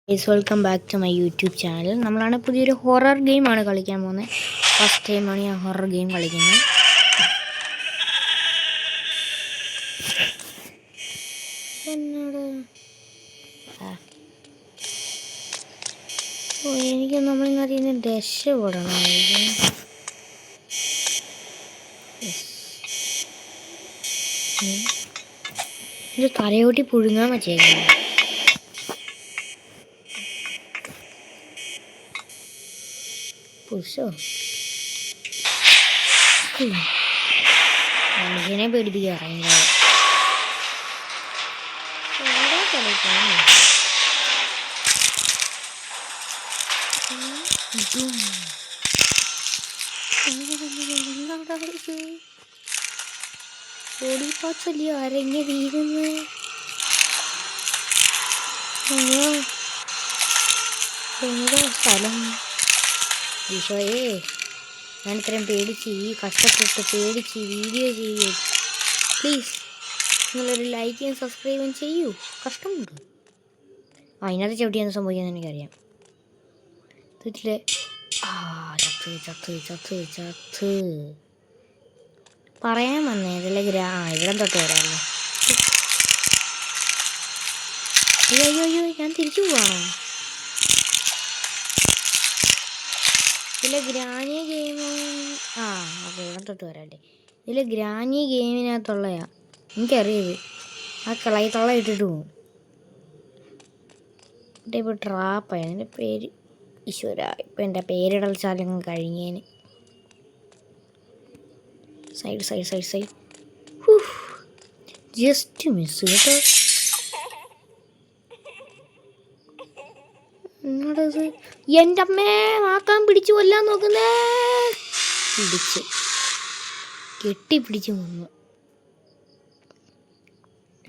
Welcome back to my YouTube channel. നമ്മളാണ് പുതിയൊരു horror ഗെയിമാണ് കളിക്കാൻ പോകുന്നത്. ഫസ്റ്റ് ടൈമാണ് ഞാൻ ഹൊറർ ഗെയിം കളിക്കുന്നത്. എനിക്ക് നമ്മളിന്നറിയുന്ന രക്ഷപ്പെടണം. ഇത് തലയോട്ടി പുഴുങ്ങാൻ പറ്റിയേക്കുന്നു. പുഷോ മനുഷ്യനെ പേടിപ്പിക്കാറില്ല. ബോഡി പാർട്സ് അല്ലയോ അരങ്ങി വീഴുന്നു. സ്ഥലം ഈശോയെ, ഞാൻ ഇത്രയും പേടിച്ച് കഷ്ടപ്പെട്ട് പേടിച്ച് വീഡിയോ ചെയ്യൂ. പ്ലീസ് നിങ്ങളൊരു ലൈക്കും സബ്സ്ക്രൈബും ചെയ്യൂ. കഷ്ടമുണ്ട്. അതിനകത്ത് ചവിട്ടിയെന്ന് സംഭവിക്കാമെന്ന് എനിക്കറിയാം. വീട്ടിലെ ചത്ത് പറയാൻ വന്നേ ഇതിലെ ഇവിടം തൊട്ട് വരാമല്ലോ. അയ്യോ ഞാൻ തിരിച്ചു പോവാണോ? ഇതിലെ ഗ്രാനി ഗെയിം ഓക്കെ, ഇവിടം തൊട്ട് വരാല്ലേ. ഇതിലെ ഗ്രാനി ഗെയിമിനകത്തുള്ളയാ എനിക്കറിയത്. ആ കള ഇട്ടിട്ട് പോകും. ഇപ്പോൾ ട്രാപ്പായി അതിൻ്റെ പേര്. ഈശ്വര, ഇപ്പം എൻ്റെ പേരിടൽ ചാലങ്ങ് കഴിഞ്ഞേന്. സൈഡ് ജസ്റ്റ് മിസ് കേട്ടോ. എന്നോടത് എൻ്റെ അമ്മേ ആക്കാൻ പിടിച്ചു കൊല്ലാൻ നോക്കുന്നേ. പിടിച്ച് കെട്ടിപ്പിടിച്ച് കൊന്നു.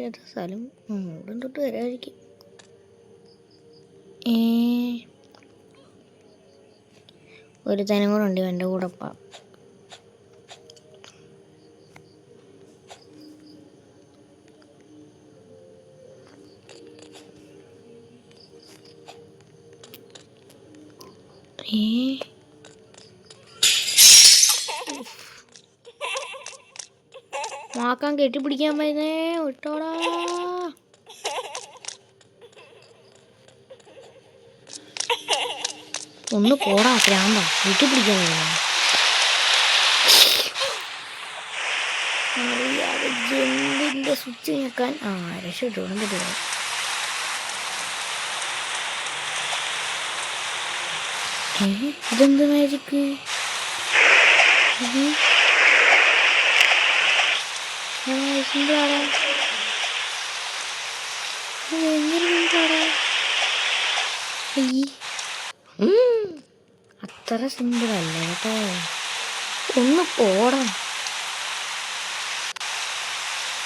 ഏതാ സ്ഥലം? ഇവിടെ തൊട്ട് വരാതിരിക്കും. ഒരു തനം കൂടെ ഉണ്ട് എൻ്റെ കൂടെ. മാക്കാൻ കെട്ടിപ്പിടിക്കാൻ പറ്റുന്നേ. വിട്ടോടാ. ഒന്ന് പോടാ പ്രാന്ത. കെട്ടിപ്പിടിക്കാൻ അറിയാതെ ജെമ്പിൻ്റെ സ്വിച്ച് ഞെക്കാൻ രക്ഷപ്പെട്ടു. പറ്റുക ഇതെന്ത് മാജിക്ക്? അത്ര സിമ്പിളല്ല കേട്ടോ. ഒന്ന് പോടാ.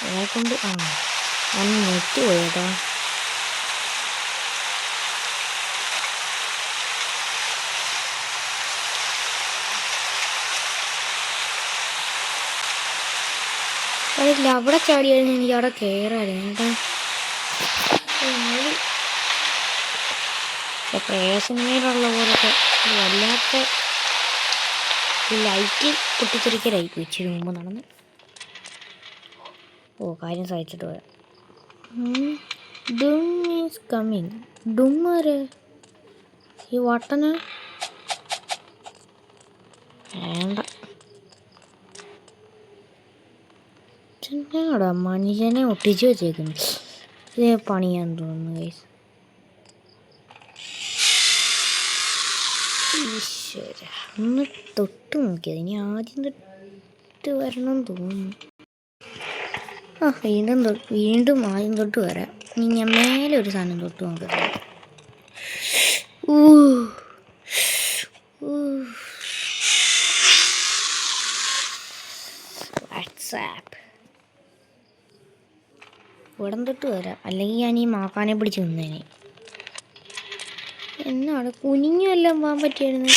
അതിനെ കൊണ്ട് ഞാൻ നെറ്റ് പോയേട്ടാ. അതില്ല, അവിടെ ചാടിയായിരുന്നു എനിക്ക് അവിടെ കയറായിരുന്നു കേട്ടോ. പ്രേസന്മേലുള്ള പോലത്തെ വല്ലാത്ത ലൈറ്റ് പൊട്ടിത്തെറിക്കലായിരിക്കും ഇച്ചിരി മുമ്പ് നടന്ന്. കാര്യം സഹിച്ചിട്ട് പോരാ. ഡും ഈസ് കമ്മിങ്. ഡുമ്മര് ഈ വട്ടന് വേണ്ട. ചെന്നാടാ മനുഷ്യനെ ഒട്ടിച്ചു വെച്ചേക്കുന്നു. ഇതേ പണിയാന്ന് തോന്നുന്നു ഗൈസ്. ഈശ്വര, ഒന്ന് തൊട്ട് നോക്കിയത്. ഇനി ആദ്യം തൊട്ട് വരണം തോന്നുന്നു. വീണ്ടും ആദ്യം തൊട്ട് വരാം. ഇനി ഞാൻ മേലെ ഒരു സാധനം തൊട്ട് നോക്കത്തില്ല. വാട്സാപ്പ് ഇവിടം തൊട്ട് വരാം. അല്ലെങ്കിൽ ഞാൻ ഈ മാക്കാനെ പിടിച്ച് നിന്നേനെ. എന്നാണ് കുനിഞ്ഞു എല്ലാം പോകാൻ പറ്റിയായിരുന്നു.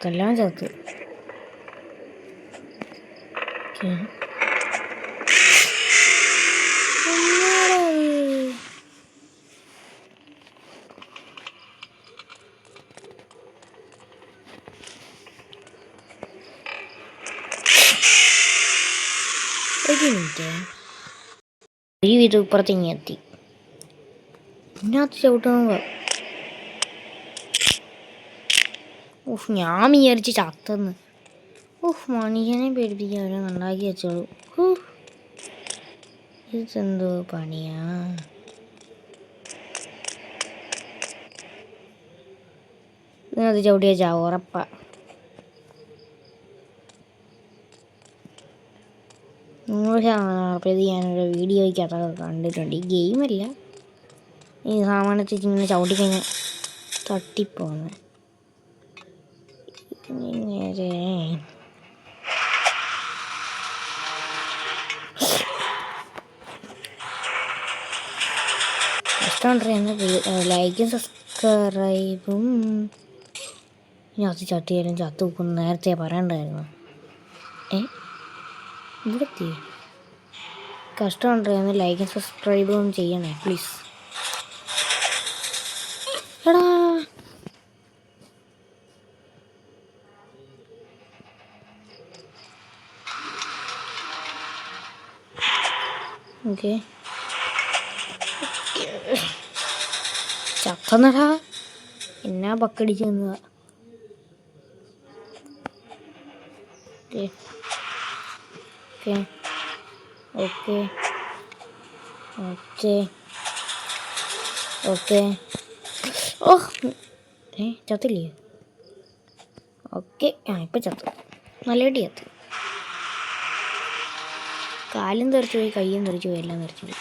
എല്ലാം ചത്ത്. ഒരു മിനിറ്റ്, ഈ വീട് ഇപ്പുറത്തേക്ക് എത്തി. ഇതിനകത്ത് ചവിട്ടുമ്പോൾ ഞാൻ വിചാരിച്ച് ചത്തെന്ന്. മനുഷ്യനെ പേടിപ്പിക്കാൻ അവരെ നന്നാക്കി വെച്ചോളൂ. ഇതെന്തോ പണിയാ. ഇതിനകത്ത് ചവിട്ടിയ ചാവും ഉറപ്പാ. ഞാനൊരു വീഡിയോയ്ക്കകത്തൊക്കെ കണ്ടിട്ടുണ്ട്. ഈ ഗെയിമല്ല, ഈ സാമാനത്തിൽ ഇങ്ങനെ ചവിട്ടിക്കഴിഞ്ഞാൽ തട്ടിപ്പോന്ന്. നേരെ ഇഷ്ടമുണ്ടെന്ന് ലൈക്കും സബ്സ്ക്രൈബും. ഇനി അത് ചട്ടിയാലും ചത്തു വെക്കും നേരത്തെ പറയണ്ടായിരുന്നു. ഇവിടെത്തി കഷ്ടമുണ്ടെന്ന് ലൈക്കും സബ്സ്ക്രൈബും ചെയ്യണേ പ്ലീസ്. എടാ ഓക്കെ ചക്കന്നടാ എന്നാ ബക്കടിച്ച് നിന്നതാ. ഓക്കെ ചത്തില്ലേ? ഓക്കെ ഇപ്പം ചത്തു. നല്ലടി ചത്തു. കാലും തെറിച്ചു പോയി, കയ്യും തെറിച്ചു പോയി, എല്ലാം തെറിച്ചു പോയി.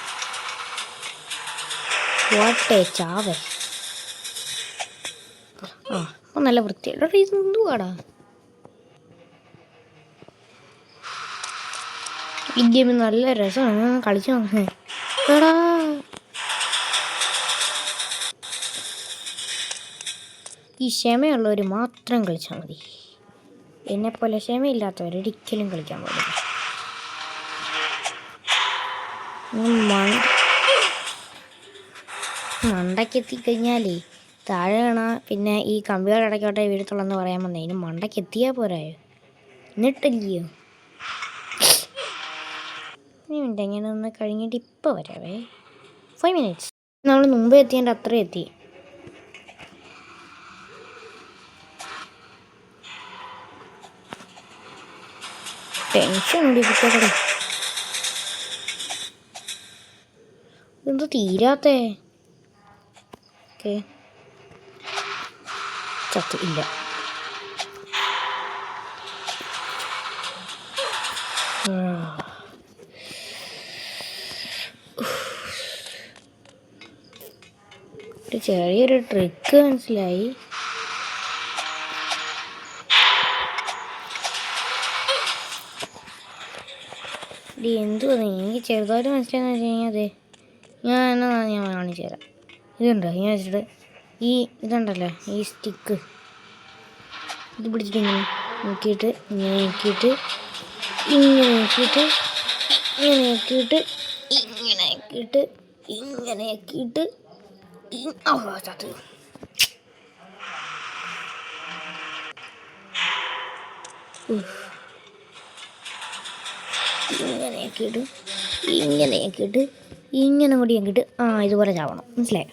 വാട്ടേ ചാവേ. അപ്പം നല്ല വൃത്തിയായിട്ടോ. ഇത് എന്തുവാടാ ഈ ഗെയിം? നല്ല രസമാണ്, കളിച്ചു നോക്കേ. എടാ ഈ ക്ഷമയുള്ളവർ മാത്രം കളിച്ചാൽ മതി. എന്നെപ്പോലെ ക്ഷമയില്ലാത്തവരൊരിക്കലും കളിക്കാൻ പാടില്ല. മണ്ടയ്ക്കെത്തിക്കഴിഞ്ഞാലേ താഴെ കാണാ. പിന്നെ ഈ കമ്പികൾ ഇടയ്ക്കോട്ടെ വീഴത്തുള്ളെന്ന് പറയാൻ വന്നേ. ഇതിന് മണ്ടയ്ക്കെത്തിയാൽ പോരായോ? എന്നിട്ടില്ലയോ? മിനിറ്റ് എങ്ങനെ ഒന്ന് കഴിഞ്ഞിട്ട് ഇപ്പോൾ വരാവേ. 5 minutes. നമ്മൾ മുമ്പ് എത്തിയതിൻ്റെ അത്രയും എത്തി. ടെൻഷൻ പിടിപ്പിച്ചോടെ. ഇതെന്തോ തീരാത്തേ. ഓക്കെ ചത്തു ഇല്ല. ഒരു ചെറിയൊരു ട്രിക്ക് മനസ്സിലായി. എന്തുവാ എനിക്ക് ചെറുതായിട്ട് മനസ്സിലായെന്ന് വെച്ച് കഴിഞ്ഞാൽ അതെ ഞാൻ കാണിച്ചു തരാം. ഇതുണ്ടോ ഇങ്ങനെ വെച്ചിട്ട് ഈ ഇതുണ്ടല്ലോ ഈ സ്റ്റിക്ക് ഇത് പിടിച്ചിട്ട് ഇങ്ങനെ നോക്കിയിട്ട് ഇങ്ങനെ നോക്കിയിട്ട് ഇങ്ങനെ നോക്കിയിട്ട് ഇങ്ങനെ നോക്കിയിട്ട് ഇങ്ങനെ നോക്കിയിട്ട് ഇങ്ങനെ നോക്കിയിട്ട് ചത്ത്. ഇങ്ങനെ ആക്കിയിട്ട് ഇങ്ങനെ ആക്കിയിട്ട് ഇങ്ങനെ കൂടി ആക്കിയിട്ട് ഇതുപോലെ ചാവണം. മനസ്സിലായോ?